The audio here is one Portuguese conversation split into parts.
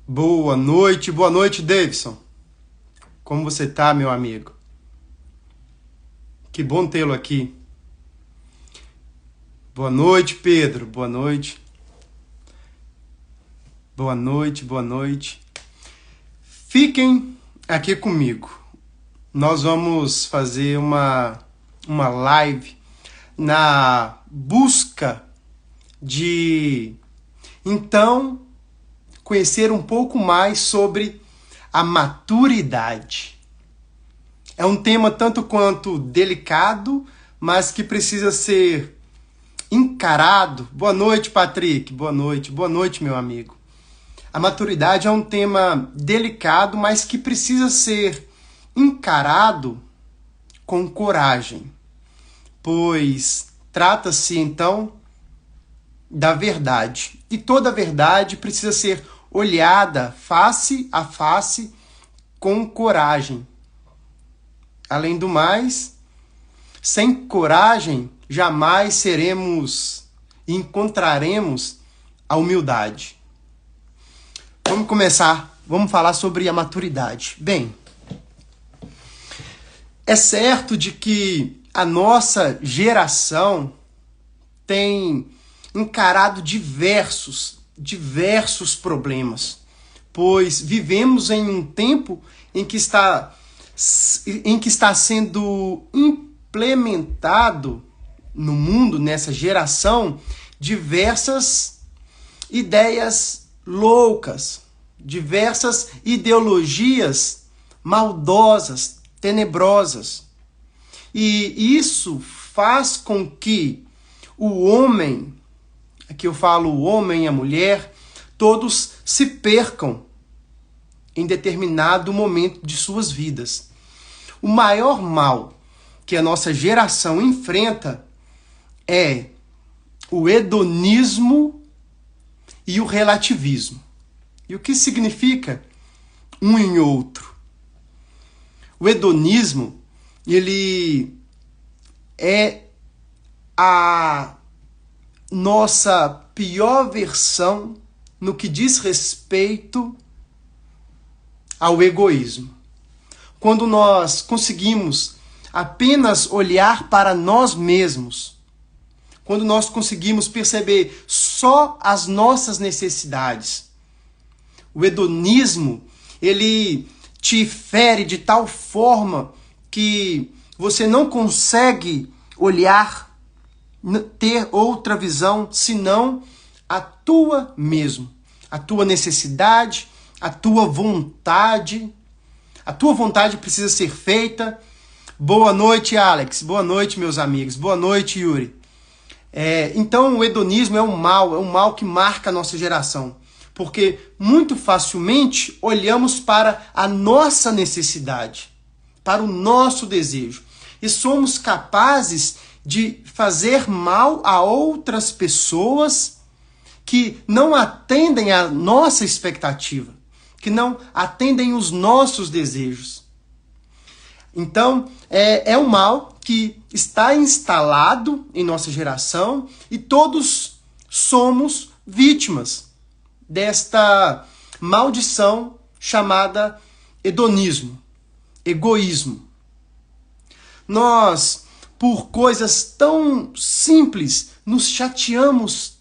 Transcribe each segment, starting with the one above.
Boa noite, Davidson. Como você tá, meu amigo? Que bom tê-lo aqui. Boa noite, Pedro. Boa noite. Boa noite, boa noite. Fiquem aqui comigo. Nós vamos fazer uma live na busca de, então, conhecer um pouco mais sobre a maturidade. É um tema tanto quanto delicado, mas que precisa ser encarado. Boa noite, Patrick. Boa noite, meu amigo. A maturidade é um tema delicado, mas que precisa ser encarado com coragem, pois trata-se então da verdade. E toda verdade precisa ser olhada face a face com coragem. Além do mais, sem coragem jamais seremos e encontraremos a humildade. Vamos começar, vamos falar sobre a maturidade. Bem, é certo de que a nossa geração tem encarado diversos problemas, pois vivemos em um tempo em que está sendo implementado no mundo, nessa geração, diversas ideias loucas, diversas ideologias maldosas, tenebrosas. E isso faz com que o homem, aqui eu falo o homem e a mulher, todos se percam em determinado momento de suas vidas. O maior mal que a nossa geração enfrenta é o hedonismo e o relativismo. E o que significa um em outro? O hedonismo, ele é a nossa pior versão no que diz respeito ao egoísmo. Quando nós conseguimos apenas olhar para nós mesmos, quando nós conseguimos perceber só as nossas necessidades. O hedonismo, ele te fere de tal forma que você não consegue olhar, ter outra visão, senão a tua mesmo, a tua necessidade, a tua vontade. A tua vontade precisa ser feita. Boa noite, Alex. Boa noite, meus amigos. Boa noite, Yuri. Então, o hedonismo é um mal que marca a nossa geração. Porque muito facilmente olhamos para a nossa necessidade, para o nosso desejo. E somos capazes de fazer mal a outras pessoas que não atendem à nossa expectativa, que não atendem os nossos desejos. Então, é um mal que está instalado em nossa geração e todos somos vítimas desta maldição chamada hedonismo, egoísmo. Nós, por coisas tão simples, nos chateamos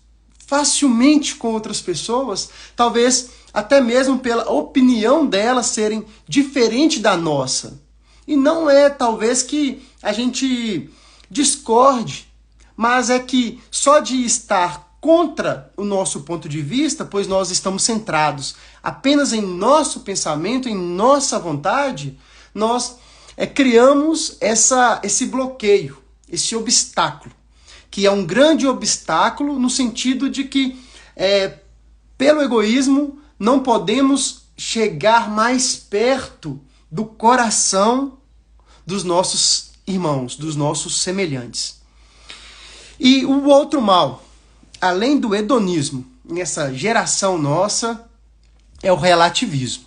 facilmente com outras pessoas, talvez até mesmo pela opinião delas serem diferente da nossa. E não é talvez que a gente discorde, mas é que só de estar contra o nosso ponto de vista, pois nós estamos centrados apenas em nosso pensamento, em nossa vontade, nós criamos esse bloqueio, esse obstáculo, que é um grande obstáculo no sentido de que, pelo egoísmo, não podemos chegar mais perto do coração dos nossos irmãos, dos nossos semelhantes. E o outro mal, além do hedonismo, nessa geração nossa, é o relativismo.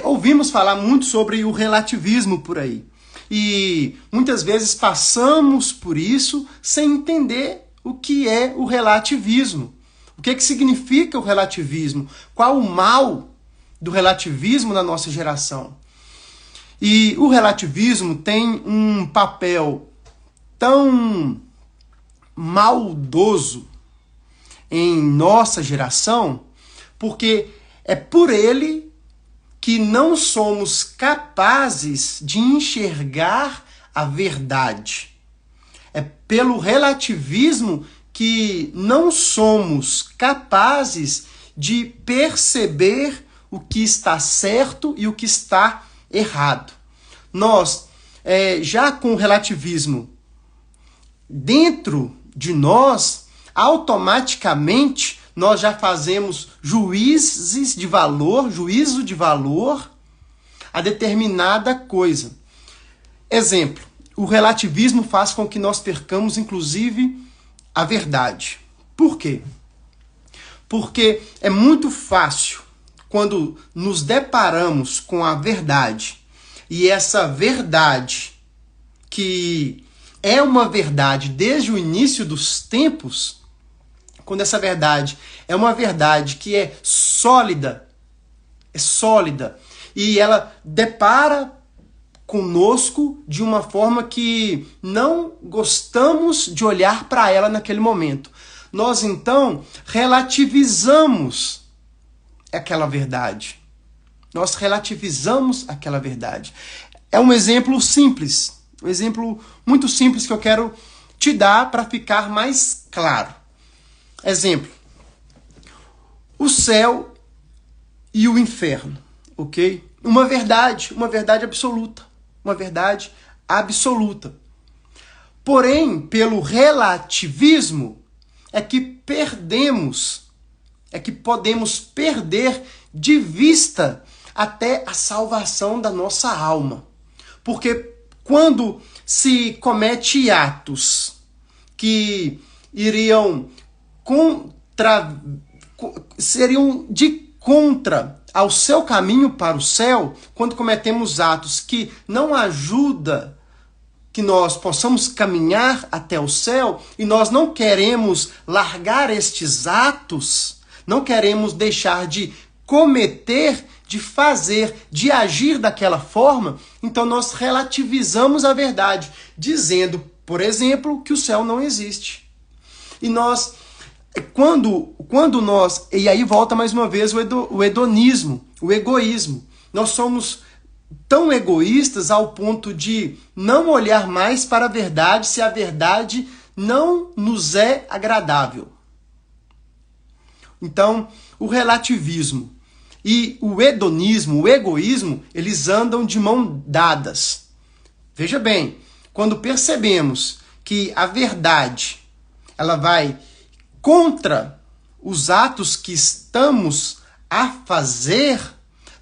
Ouvimos falar muito sobre o relativismo por aí. E muitas vezes passamos por isso sem entender o que é o relativismo. O que significa o relativismo? Qual o mal do relativismo na nossa geração? E o relativismo tem um papel tão maldoso em nossa geração, porque é por ele que não somos capazes de enxergar a verdade. É pelo relativismo que não somos capazes de perceber o que está certo e o que está errado. Nós, já com o relativismo dentro de nós, automaticamente nós já fazemos juízo de valor a determinada coisa. Exemplo, o relativismo faz com que nós percamos, inclusive, a verdade. Por quê? Porque é muito fácil, quando nos deparamos com a verdade, e essa verdade, que é uma verdade desde o início dos tempos, quando essa verdade é uma verdade que é sólida, e ela depara conosco de uma forma que não gostamos de olhar para ela naquele momento. Nós, então, relativizamos aquela verdade. Nós relativizamos aquela verdade. É um exemplo simples, um exemplo muito simples que eu quero te dar para ficar mais claro. Exemplo, o céu e o inferno, ok? Uma verdade absoluta. Uma verdade absoluta. Porém, pelo relativismo, é que podemos perder de vista até a salvação da nossa alma. Porque quando se comete atos que seriam de contra ao seu caminho para o céu, quando cometemos atos que não ajudam que nós possamos caminhar até o céu, e nós não queremos largar estes atos, não queremos deixar de cometer, de fazer, de agir daquela forma, então nós relativizamos a verdade, dizendo, por exemplo, que o céu não existe. E nós, quando nós, e aí volta mais uma vez o hedonismo, o egoísmo. Nós somos tão egoístas ao ponto de não olhar mais para a verdade se a verdade não nos é agradável. Então, o relativismo e o hedonismo, o egoísmo, eles andam de mão dadas. Veja bem, quando percebemos que a verdade ela vai contra os atos que estamos a fazer,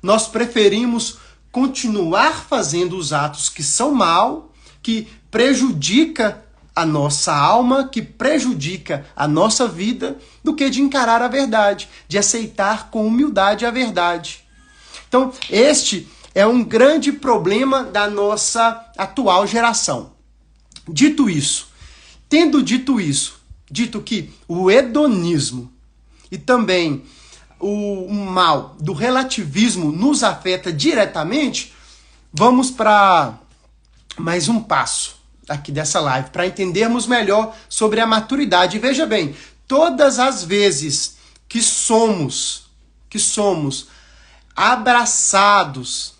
nós preferimos continuar fazendo os atos que são mal, que prejudica a nossa alma, que prejudica a nossa vida, do que de encarar a verdade, de aceitar com humildade a verdade. Então, este é um grande problema da nossa atual geração. Dito isso, dito que o hedonismo e também o mal do relativismo nos afeta diretamente, vamos para mais um passo aqui dessa live, para entendermos melhor sobre a maturidade. E veja bem, todas as vezes que somos abraçados,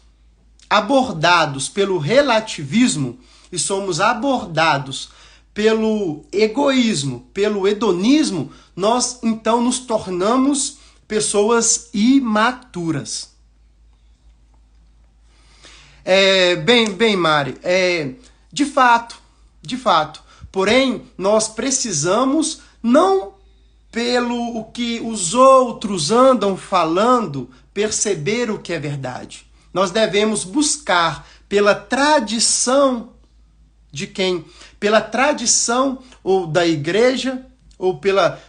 abordados pelo relativismo e somos abordados pelo egoísmo, pelo hedonismo, nós então nos tornamos pessoas imaturas. Bem, Mari, de fato. Porém, nós precisamos, não pelo o que os outros andam falando, perceber o que é verdade. Nós devemos buscar pela tradição de quem? Pela tradição ou da igreja, ou pela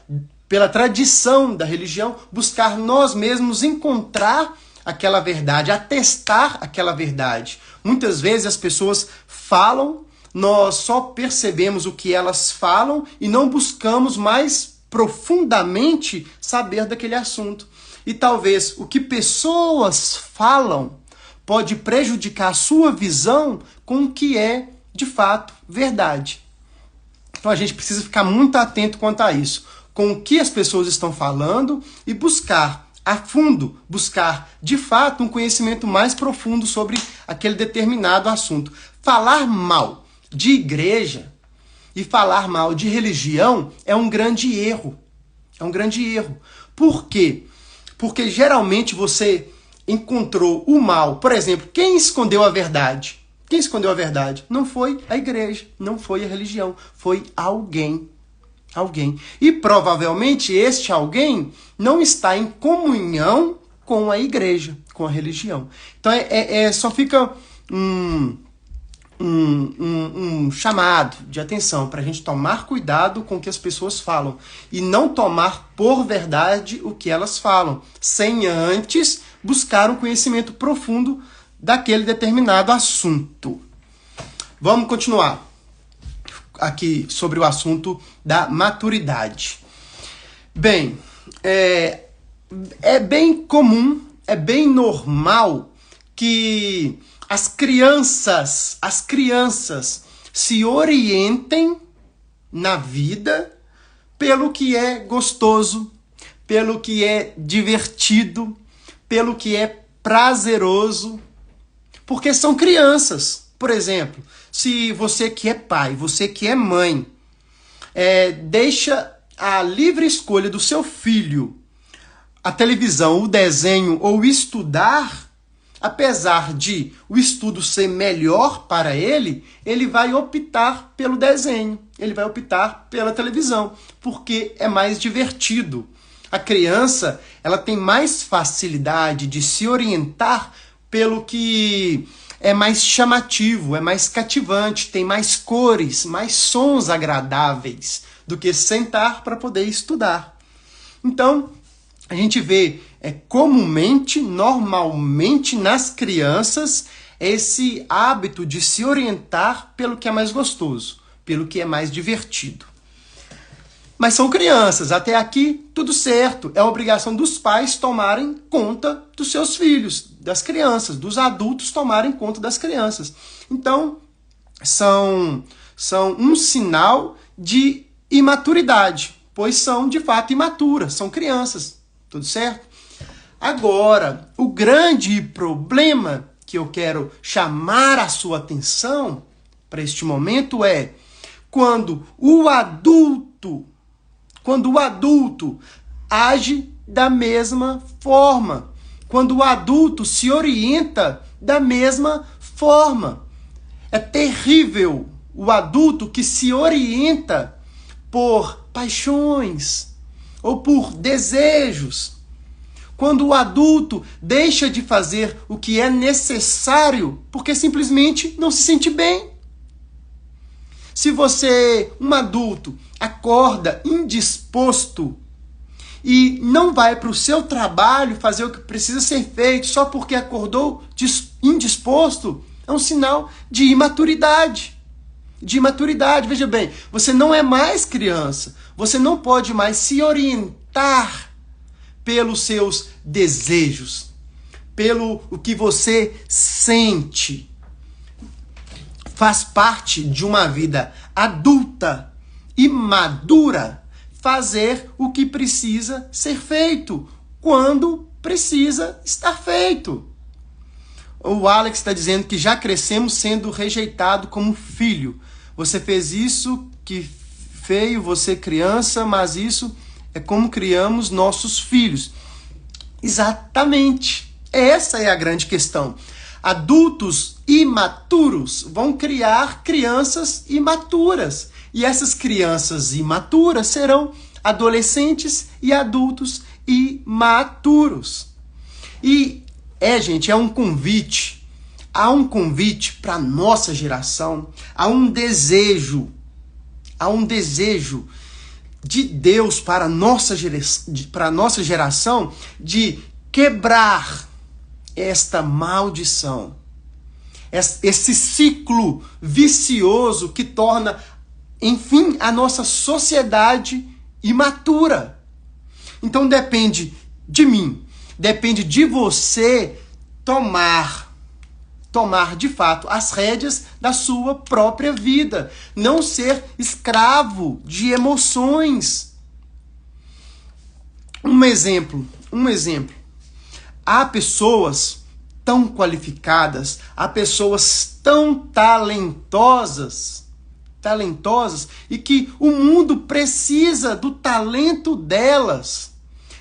tradição da religião, buscar nós mesmos encontrar aquela verdade, atestar aquela verdade. Muitas vezes as pessoas falam, nós só percebemos o que elas falam e não buscamos mais profundamente saber daquele assunto. E talvez o que pessoas falam pode prejudicar a sua visão com o que é, de fato, verdade. Então a gente precisa ficar muito atento quanto a isso, com o que as pessoas estão falando e buscar a fundo, buscar, de fato, um conhecimento mais profundo sobre aquele determinado assunto. Falar mal de igreja e falar mal de religião é um grande erro. É um grande erro. Por quê? Porque geralmente você encontrou o mal. Por exemplo, quem escondeu a verdade? Quem escondeu a verdade? Não foi a igreja, não foi a religião, foi alguém. Alguém. E provavelmente este alguém não está em comunhão com a igreja, com a religião. Então só fica um chamado de atenção para a gente tomar cuidado com o que as pessoas falam e não tomar por verdade o que elas falam, sem antes buscar um conhecimento profundo daquele determinado assunto. Vamos continuar aqui sobre o assunto da maturidade. Bem, é bem comum, é bem normal que as crianças se orientem na vida pelo que é gostoso, pelo que é divertido, pelo que é prazeroso, porque são crianças. Por exemplo, se você que é pai, você que é mãe, deixa a livre escolha do seu filho a televisão, o desenho ou estudar, apesar de o estudo ser melhor para ele, ele vai optar pelo desenho, ele vai optar pela televisão, porque é mais divertido. A criança, ela tem mais facilidade de se orientar pelo que é mais chamativo, é mais cativante, tem mais cores, mais sons agradáveis do que sentar para poder estudar. Então, a gente vê comumente, normalmente nas crianças, esse hábito de se orientar pelo que é mais gostoso, pelo que é mais divertido. Mas são crianças, até aqui tudo certo. É obrigação dos pais tomarem conta dos seus filhos, das crianças, dos adultos tomarem conta das crianças. Então, são um sinal de imaturidade, pois são de fato imaturas, são crianças, tudo certo? Agora, o grande problema que eu quero chamar a sua atenção para este momento é quando o adulto age da mesma forma, quando o adulto se orienta da mesma forma. É terrível o adulto que se orienta por paixões ou por desejos. Quando o adulto deixa de fazer o que é necessário porque simplesmente não se sente bem. Se você, um adulto, acorda indisposto e não vai para o seu trabalho fazer o que precisa ser feito só porque acordou indisposto, é um sinal de imaturidade. De imaturidade, veja bem, você não é mais criança, você não pode mais se orientar pelos seus desejos, pelo o que você sente. Faz parte de uma vida adulta e madura fazer o que precisa ser feito, quando precisa estar feito. O Alex está dizendo que já crescemos sendo rejeitado como filho. Você fez isso, que feio, você criança, mas isso é como criamos nossos filhos. Exatamente. Essa é a grande questão. Adultos imaturos vão criar crianças imaturas. E essas crianças imaturas serão adolescentes e adultos imaturos. E gente, é um convite. Há um convite para a nossa geração. Há um desejo de Deus para a nossa geração de quebrar esta maldição, esse ciclo vicioso que torna, enfim, a nossa sociedade imatura. Então depende de mim, depende de você tomar de fato as rédeas da sua própria vida, não ser escravo de emoções. Um exemplo. Há pessoas tão qualificadas, há pessoas tão talentosas e que o mundo precisa do talento delas.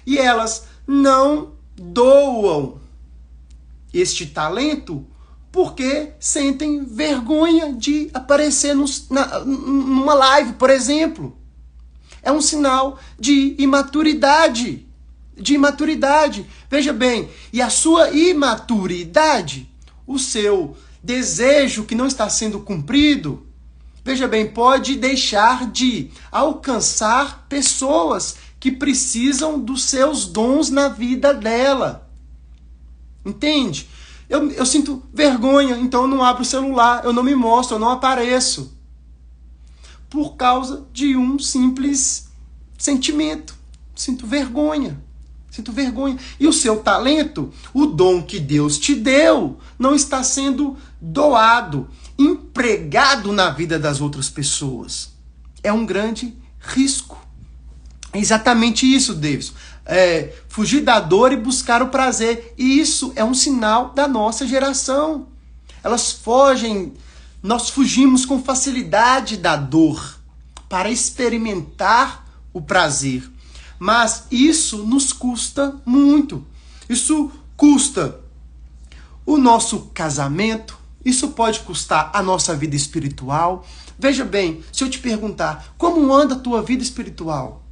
E elas não doam este talento porque sentem vergonha de aparecer numa live, por exemplo. É um sinal de imaturidade. Veja bem, e a sua imaturidade, o seu desejo que não está sendo cumprido, veja bem, pode deixar de alcançar pessoas que precisam dos seus dons na vida dela. Entende? Eu sinto vergonha, então eu não abro o celular, eu não me mostro, eu não apareço. Por causa de um simples sentimento. Sinto vergonha. E o seu talento, o dom que Deus te deu, não está sendo doado, empregado na vida das outras pessoas. É um grande risco. É exatamente isso, Davidson. Fugir da dor e buscar o prazer. E isso é um sinal da nossa geração. Nós fugimos com facilidade da dor para experimentar o prazer. Mas isso nos custa muito. Isso custa o nosso casamento, isso pode custar a nossa vida espiritual. Veja bem, se eu te perguntar, como anda a tua vida espiritual?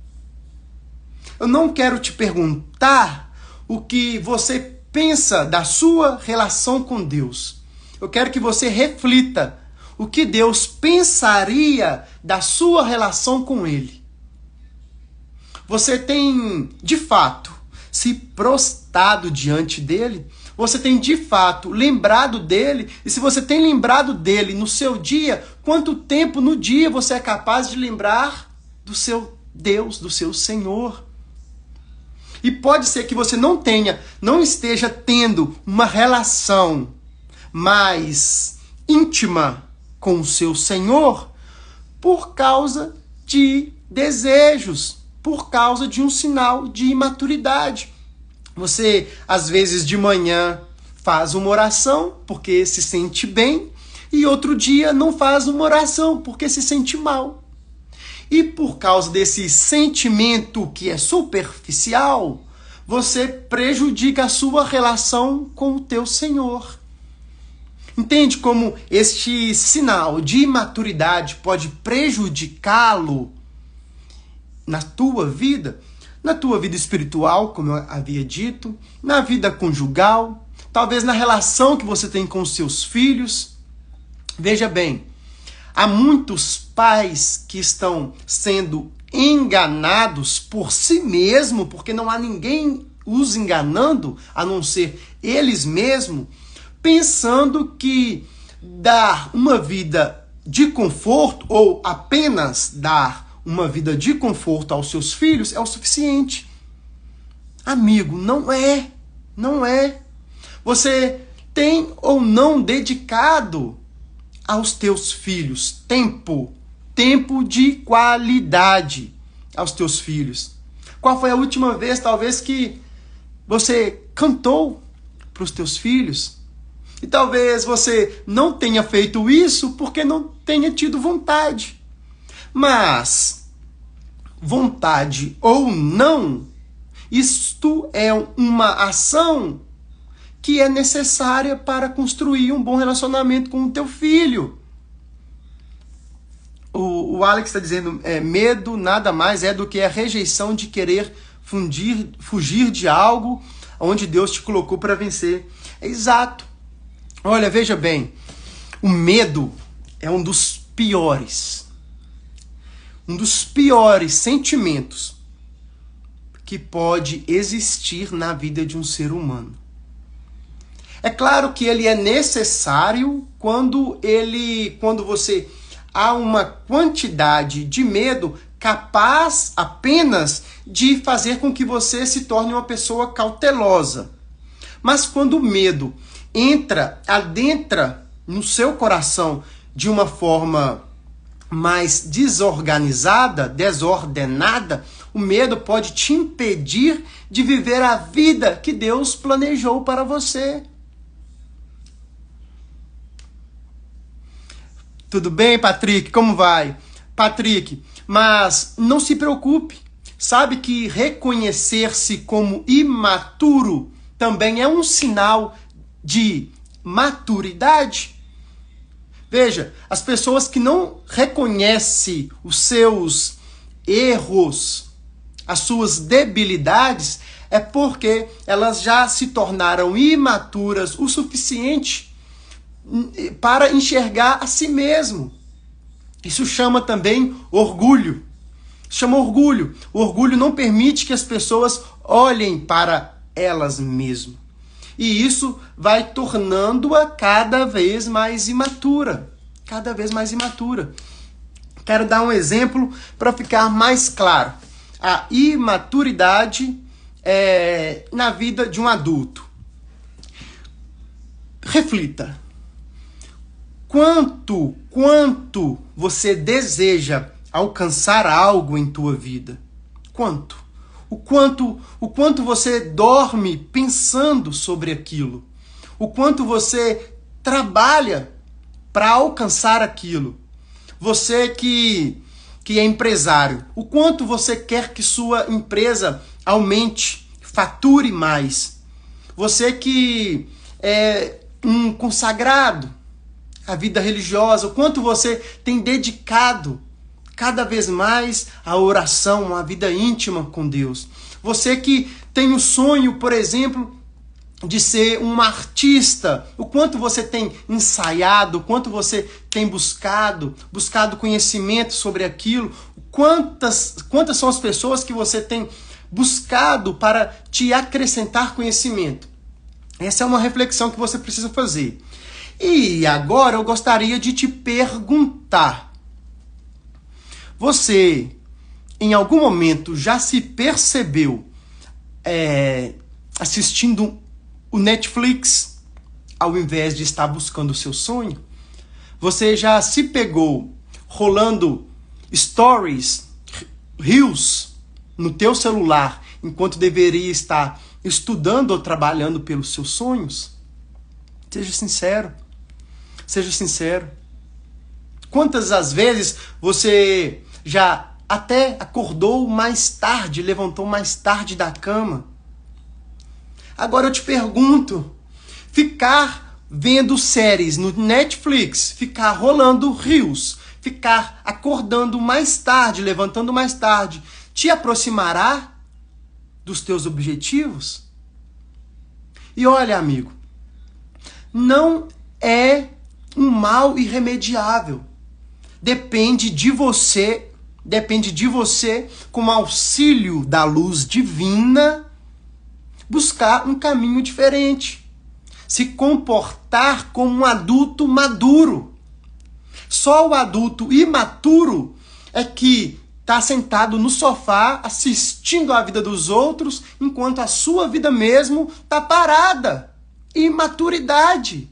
Eu não quero te perguntar o que você pensa da sua relação com Deus. Eu quero que você reflita o que Deus pensaria da sua relação com Ele. Você tem, de fato, se prostrado diante dele? Você tem, de fato, lembrado dele? E se você tem lembrado dele no seu dia, quanto tempo no dia você é capaz de lembrar do seu Deus, do seu Senhor? E pode ser que você não esteja tendo uma relação mais íntima com o seu Senhor por causa de desejos, por causa de um sinal de imaturidade. Você, às vezes, de manhã faz uma oração porque se sente bem e outro dia não faz uma oração porque se sente mal. E por causa desse sentimento que é superficial, você prejudica a sua relação com o teu Senhor. Entende como este sinal de imaturidade pode prejudicá-lo na tua vida espiritual, como eu havia dito, na vida conjugal, talvez na relação que você tem com os seus filhos. Veja bem, há muitos pais que estão sendo enganados por si mesmos, porque não há ninguém os enganando, a não ser eles mesmos, pensando que dar uma vida de conforto ou apenas dar uma vida de conforto aos seus filhos é o suficiente. Amigo, não é. Você tem ou não dedicado aos teus filhos tempo de qualidade aos teus filhos? Qual foi a última vez, talvez, que você cantou para os teus filhos? E talvez você não tenha feito isso porque não tenha tido vontade. Mas, vontade ou não, isto é uma ação que é necessária para construir um bom relacionamento com o teu filho. O Alex está dizendo, medo nada mais é do que a rejeição de querer fugir de algo onde Deus te colocou para vencer. É exato. Olha, veja bem, o medo é um dos piores sentimentos que pode existir na vida de um ser humano. É claro que ele é necessário quando você há uma quantidade de medo capaz apenas de fazer com que você se torne uma pessoa cautelosa. Mas quando o medo adentra no seu coração de uma forma mais desordenada, o medo pode te impedir de viver a vida que Deus planejou para você. Tudo bem, Patrick? Como vai? Patrick, mas não se preocupe. Sabe que reconhecer-se como imaturo também é um sinal de maturidade? Veja, as pessoas que não reconhecem os seus erros, as suas debilidades, é porque elas já se tornaram imaturas o suficiente para enxergar a si mesmo. Isso chama também orgulho. Chama orgulho. O orgulho não permite que as pessoas olhem para elas mesmas. E isso vai tornando-a cada vez mais imatura. Cada vez mais imatura. Quero dar um exemplo para ficar mais claro. A imaturidade na vida de um adulto. Reflita. Quanto você deseja alcançar algo em tua vida? Quanto? O quanto você dorme pensando sobre aquilo? O quanto você trabalha para alcançar aquilo? Você que é empresário, o quanto você quer que sua empresa aumente, fature mais? Você que é um consagrado à vida religiosa, o quanto você tem dedicado cada vez mais à oração, à vida íntima com Deus. Você que tem o sonho, por exemplo, de ser um artista, o quanto você tem ensaiado, o quanto você tem buscado conhecimento sobre aquilo, quantas são as pessoas que você tem buscado para te acrescentar conhecimento. Essa é uma reflexão que você precisa fazer. E agora eu gostaria de te perguntar: você, em algum momento, já se percebeu assistindo o Netflix ao invés de estar buscando o seu sonho? Você já se pegou rolando stories, reels no teu celular enquanto deveria estar estudando ou trabalhando pelos seus sonhos? Seja sincero. Seja sincero. Quantas as vezes você já até acordou mais tarde, levantou mais tarde da cama? Agora eu te pergunto, ficar vendo séries no Netflix, ficar rolando reels, ficar acordando mais tarde, levantando mais tarde, te aproximará dos teus objetivos? E olha, amigo, não é um mal irremediável. Depende de você, com o auxílio da luz divina, buscar um caminho diferente. Se comportar como um adulto maduro. Só o adulto imaturo é que está sentado no sofá assistindo a vida dos outros, enquanto a sua vida mesmo está parada. Imaturidade.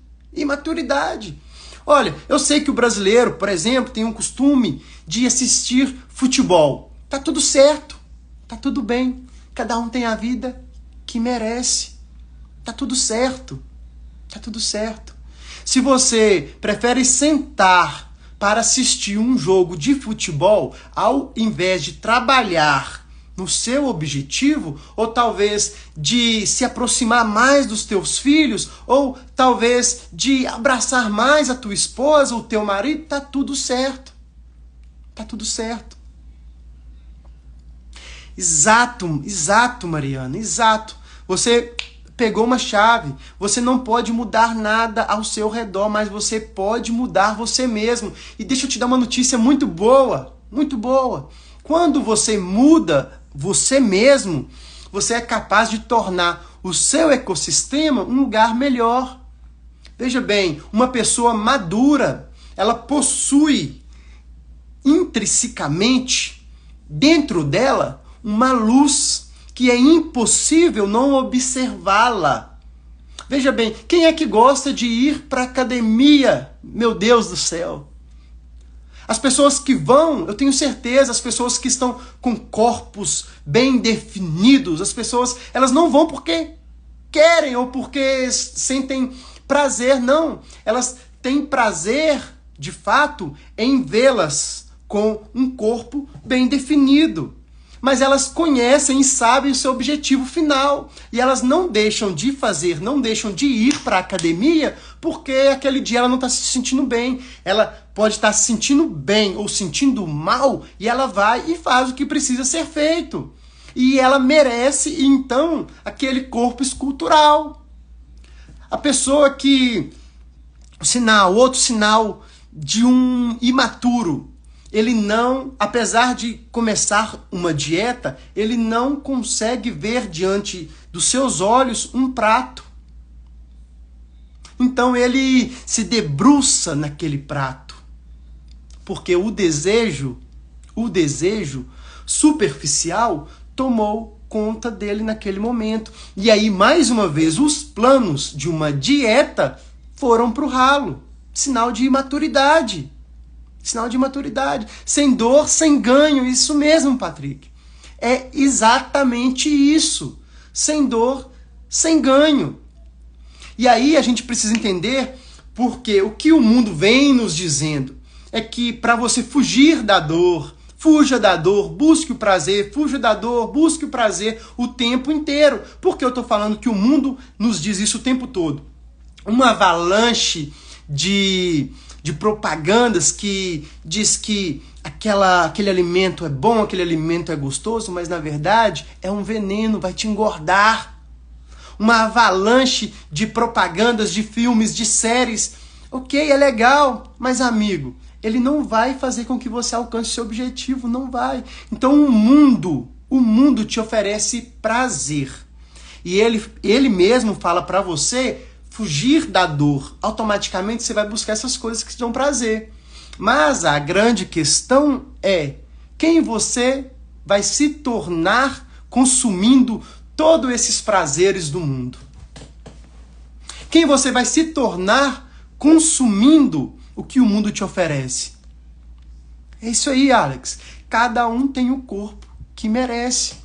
Olha, eu sei que o brasileiro, por exemplo, tem um costume de assistir futebol. Tá tudo certo, tá tudo bem. Cada um tem a vida que merece. Tá tudo certo. Se você prefere sentar para assistir um jogo de futebol, ao invés de trabalhar no seu objetivo, ou talvez de se aproximar mais dos teus filhos, ou talvez de abraçar mais a tua esposa, o teu marido, tá tudo certo. Exato, Mariana, exato. Você pegou uma chave. Você não pode mudar nada ao seu redor, mas você pode mudar você mesmo. E deixa eu te dar uma notícia muito boa. Quando você muda você mesmo, você é capaz de tornar o seu ecossistema um lugar melhor. Veja bem, uma pessoa madura, ela possui intrinsecamente dentro dela uma luz que é impossível não observá-la. Veja bem, quem é que gosta de ir para a academia? Meu Deus do céu! As pessoas que vão, eu tenho certeza, as pessoas que estão com corpos bem definidos, as pessoas, elas não vão porque querem ou porque sentem prazer, não. Elas têm prazer, de fato, em vê-las com um corpo bem definido. Mas elas conhecem e sabem o seu objetivo final. E elas não deixam de fazer, não deixam de ir para a academia porque aquele dia ela não está se sentindo bem. Ela pode estar se sentindo bem ou sentindo mal e ela vai e faz o que precisa ser feito. E ela merece, então, aquele corpo escultural. A pessoa que... outro sinal de um imaturo. Ele não, apesar de começar uma dieta, ele não consegue ver diante dos seus olhos um prato. Então ele se debruça naquele prato. Porque o desejo superficial tomou conta dele naquele momento. E aí, mais uma vez, os planos de uma dieta foram para o ralo. Sinal de imaturidade. Sinal de maturidade. Sem dor, sem ganho. Isso mesmo, Patrick. É exatamente isso. Sem dor, sem ganho. E aí a gente precisa entender porque o que o mundo vem nos dizendo é que para você fugir da dor, fuja da dor, busque o prazer, fuja da dor, busque o prazer o tempo inteiro. Por que eu estou falando que o mundo nos diz isso o tempo todo? Uma avalanche de propagandas que diz que aquele alimento é bom, aquele alimento é gostoso, mas na verdade é um veneno, vai te engordar. Uma avalanche de propagandas, de filmes, de séries. Ok, é legal, mas amigo, ele não vai fazer com que você alcance o seu objetivo, não vai. Então o mundo te oferece prazer. E ele mesmo fala para você fugir da dor. Automaticamente você vai buscar essas coisas que te dão prazer. Mas a grande questão é quem você vai se tornar consumindo todos esses prazeres do mundo. Quem você vai se tornar consumindo o que o mundo te oferece. É isso aí, Alex. Cada um tem o corpo que merece.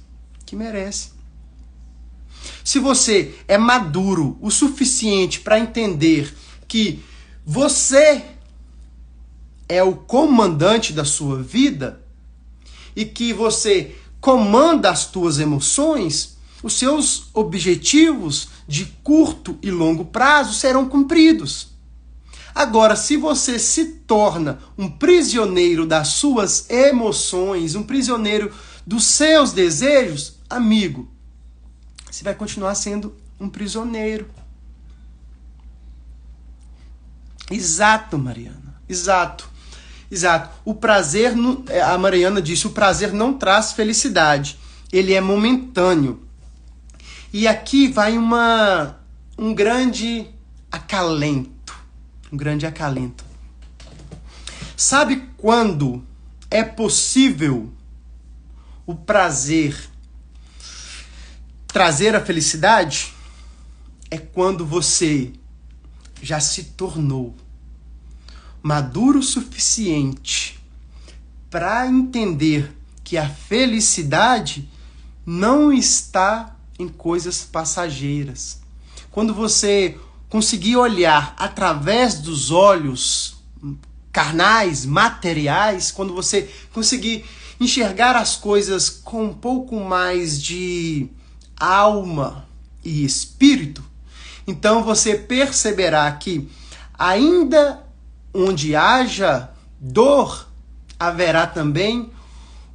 Se você é maduro o suficiente para entender que você é o comandante da sua vida e que você comanda as suas emoções, os seus objetivos de curto e longo prazo serão cumpridos. Agora, se você se torna um prisioneiro das suas emoções, um prisioneiro dos seus desejos, amigo, você vai continuar sendo um prisioneiro. Exato, Mariana. Exato. O prazer, a Mariana disse, o prazer não traz felicidade. Ele é momentâneo. E aqui vai um grande acalento. Sabe quando é possível o prazer trazer a felicidade? É quando você já se tornou maduro o suficiente para entender que a felicidade não está em coisas passageiras. Quando você conseguir olhar através dos olhos carnais, materiais, quando você conseguir enxergar as coisas com um pouco mais de alma e espírito, então você perceberá que ainda onde haja dor, haverá também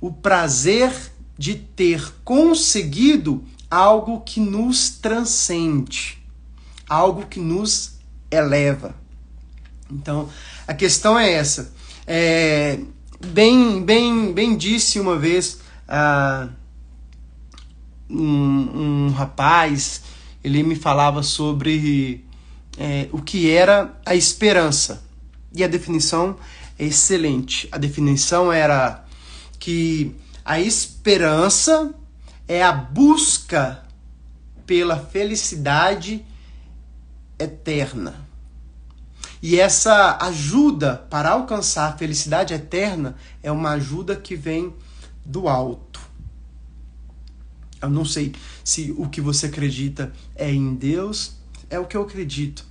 o prazer de ter conseguido algo que nos transcende, algo que nos eleva. Então, a questão é essa. Bem disse uma vez um rapaz, ele me falava sobre o que era a esperança. E a definição é excelente. A definição era que A esperança é a busca pela felicidade eterna. E essa ajuda para alcançar a felicidade eterna é uma ajuda que vem do alto. Eu não sei se o que você acredita é em Deus, é o que eu acredito.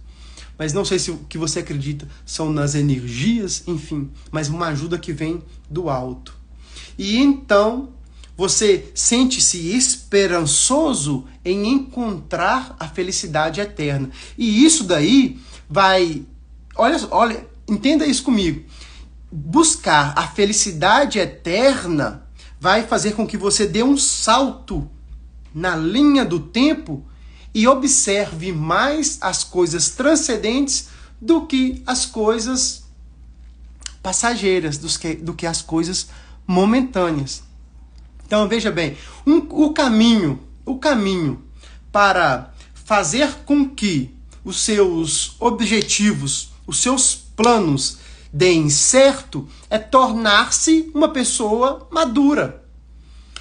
Mas não sei se o que você acredita são nas energias, enfim. Mas uma ajuda que vem do alto. E então você sente-se esperançoso em encontrar a felicidade eterna. E isso daí vai... Olha, entenda isso comigo. Buscar a felicidade eterna vai fazer com que você dê um salto na linha do tempo e observe mais as coisas transcendentes do que as coisas passageiras, do que as coisas momentâneas. Então veja bem, o caminho para fazer com que os seus objetivos, os seus planos deem certo é tornar-se uma pessoa madura.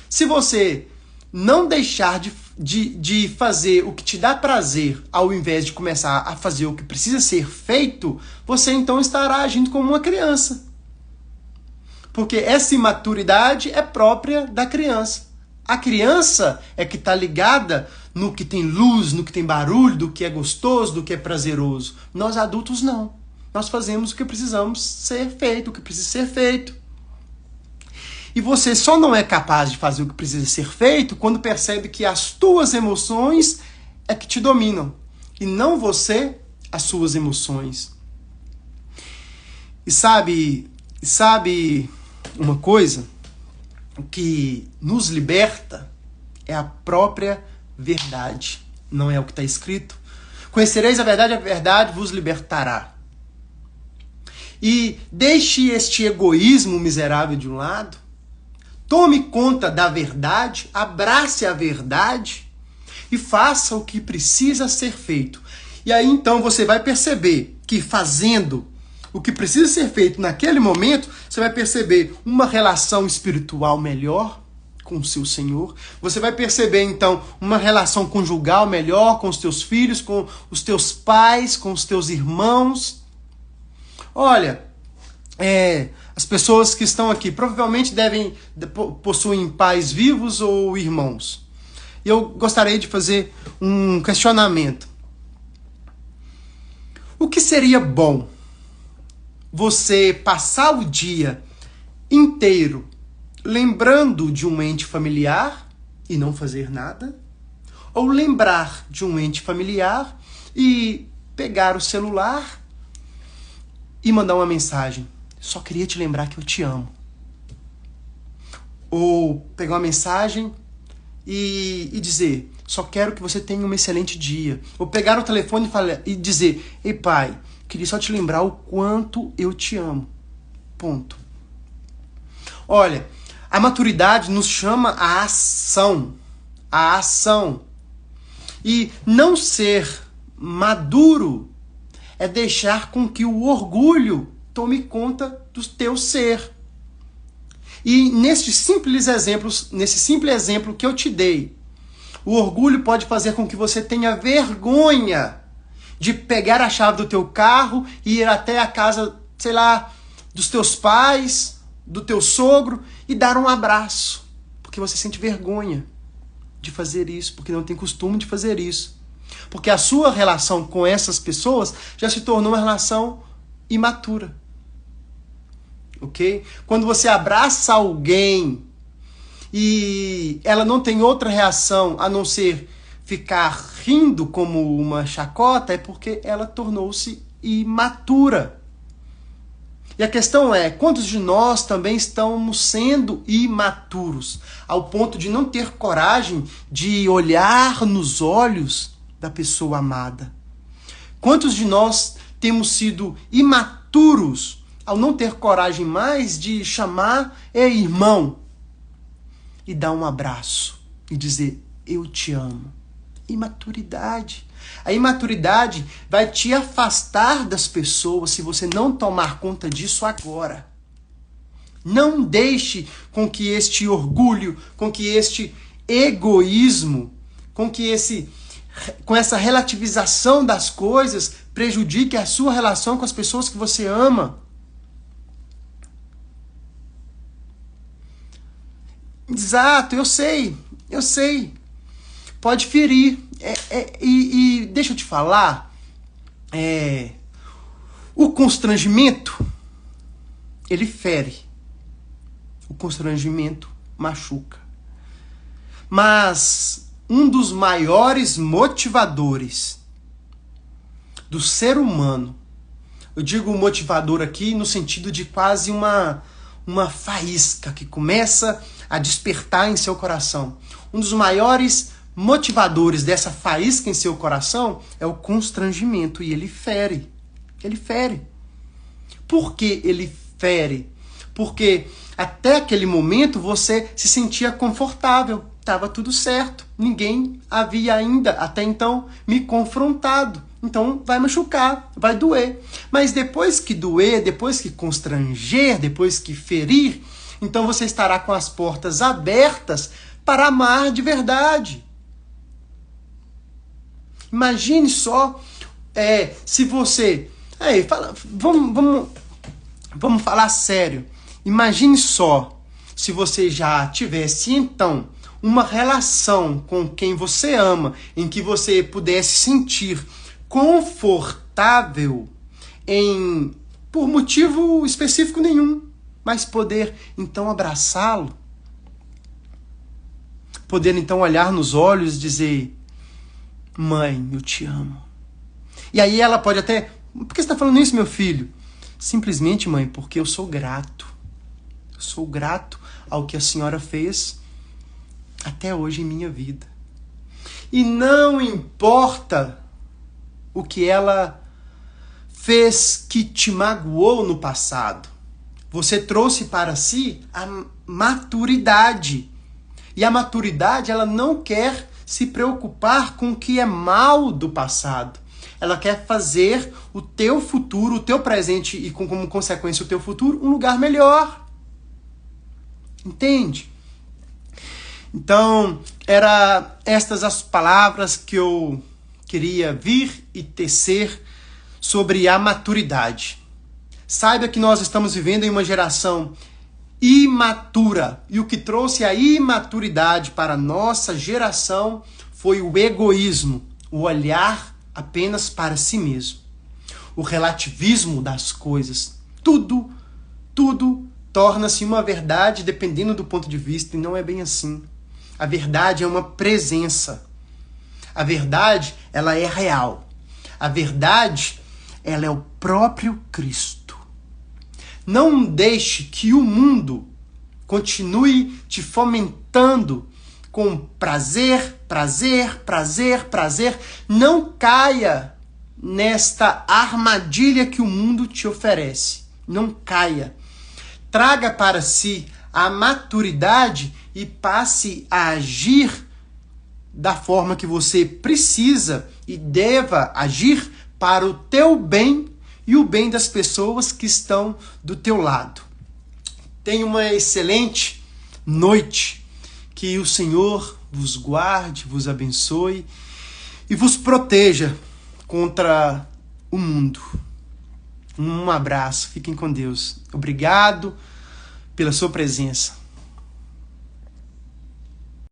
Se você não deixar de fazer o que te dá prazer ao invés de começar a fazer o que precisa ser feito, você então estará agindo como uma criança. Porque essa imaturidade é própria da criança. A criança é que está ligada no que tem luz, no que tem barulho, do que é gostoso, do que é prazeroso. Nós adultos não. Nós fazemos o que precisamos ser feito, o que precisa ser feito. E você só não é capaz de fazer o que precisa ser feito quando percebe que as tuas emoções é que te dominam. E não você, as suas emoções. E sabe uma coisa? O que nos liberta é a própria verdade. Não é o que está escrito. Conhecereis a verdade vos libertará. E deixe este egoísmo miserável de um lado. Tome conta da verdade, abrace a verdade e faça o que precisa ser feito. E aí então você vai perceber que fazendo o que precisa ser feito naquele momento, você vai perceber uma relação espiritual melhor com o seu Senhor. Você vai perceber então uma relação conjugal melhor com os teus filhos, com os teus pais, com os teus irmãos. Olha, as pessoas que estão aqui provavelmente possuem pais vivos ou irmãos. E eu gostaria de fazer um questionamento. O que seria bom? Você passar o dia inteiro lembrando de um ente familiar e não fazer nada? Ou lembrar de um ente familiar e pegar o celular e mandar uma mensagem? Só queria te lembrar que eu te amo. Ou pegar uma mensagem e dizer, só quero que você tenha um excelente dia. Ou pegar o telefone e dizer, ei pai, queria só te lembrar o quanto eu te amo. Ponto. Olha, a maturidade nos chama à ação. A ação. E não ser maduro é deixar com que o orgulho tome conta do teu ser. E nesse simples exemplo que eu te dei, o orgulho pode fazer com que você tenha vergonha de pegar a chave do teu carro e ir até a casa, sei lá, dos teus pais, do teu sogro e dar um abraço. Porque você sente vergonha de fazer isso, porque não tem costume de fazer isso. Porque a sua relação com essas pessoas já se tornou uma relação imatura. Ok? Quando você abraça alguém e ela não tem outra reação a não ser ficar rindo como uma chacota, é porque ela tornou-se imatura. E a questão é, quantos de nós também estamos sendo imaturos, ao ponto de não ter coragem de olhar nos olhos da pessoa amada? Quantos de nós temos sido imaturos ao não ter coragem mais de chamar, ei irmão, e dar um abraço e dizer, eu te amo? Imaturidade. A imaturidade vai te afastar das pessoas se você não tomar conta disso agora. Não deixe com que este orgulho, com que este egoísmo, com essa relativização das coisas prejudique a sua relação com as pessoas que você ama. Exato, eu sei. Pode ferir. E deixa eu te falar, o constrangimento, ele fere. O constrangimento machuca. Mas um dos maiores motivadores do ser humano, eu digo motivador aqui no sentido de quase uma faísca que começa a despertar em seu coração. Um dos maiores motivadores dessa faísca em seu coração é o constrangimento, e ele fere. Ele fere. Por que ele fere? Porque até aquele momento você se sentia confortável, estava tudo certo. Ninguém havia ainda, até então, me confrontado. Então vai machucar, vai doer. Mas depois que doer, depois que constranger, depois que ferir, então você estará com as portas abertas para amar de verdade. Imagine só se você... vamos falar sério. Imagine só se você já tivesse, então, uma relação com quem você ama, em que você pudesse sentir confortável por motivo específico nenhum, mas poder, então, abraçá-lo. Poder, então, olhar nos olhos e dizer: mãe, eu te amo. E aí ela pode até... Por que você está falando isso, meu filho? Simplesmente, mãe, porque eu sou grato. Eu sou grato ao que a senhora fez até hoje em minha vida. E não importa o que ela fez que te magoou no passado. Você trouxe para si a maturidade. E a maturidade, ela não quer se preocupar com o que é mal do passado. Ela quer fazer o teu futuro, o teu presente e como consequência o teu futuro, um lugar melhor. Entende? Então, eram estas as palavras que eu queria vir e tecer sobre a maturidade. Saiba que nós estamos vivendo em uma geração imatura. E o que trouxe a imaturidade para a nossa geração foi o egoísmo, o olhar apenas para si mesmo. O relativismo das coisas. Tudo torna-se uma verdade dependendo do ponto de vista, e não é bem assim. A verdade é uma presença. A verdade, ela é real. A verdade, ela é o próprio Cristo. Não deixe que o mundo continue te fomentando com prazer. Não caia nesta armadilha que o mundo te oferece. Não caia. Traga para si a maturidade e passe a agir da forma que você precisa e deva agir para o teu bem e o bem das pessoas que estão do teu lado. Tenha uma excelente noite. Que o Senhor vos guarde, vos abençoe e vos proteja contra o mundo. Um abraço, fiquem com Deus. Obrigado pela sua presença.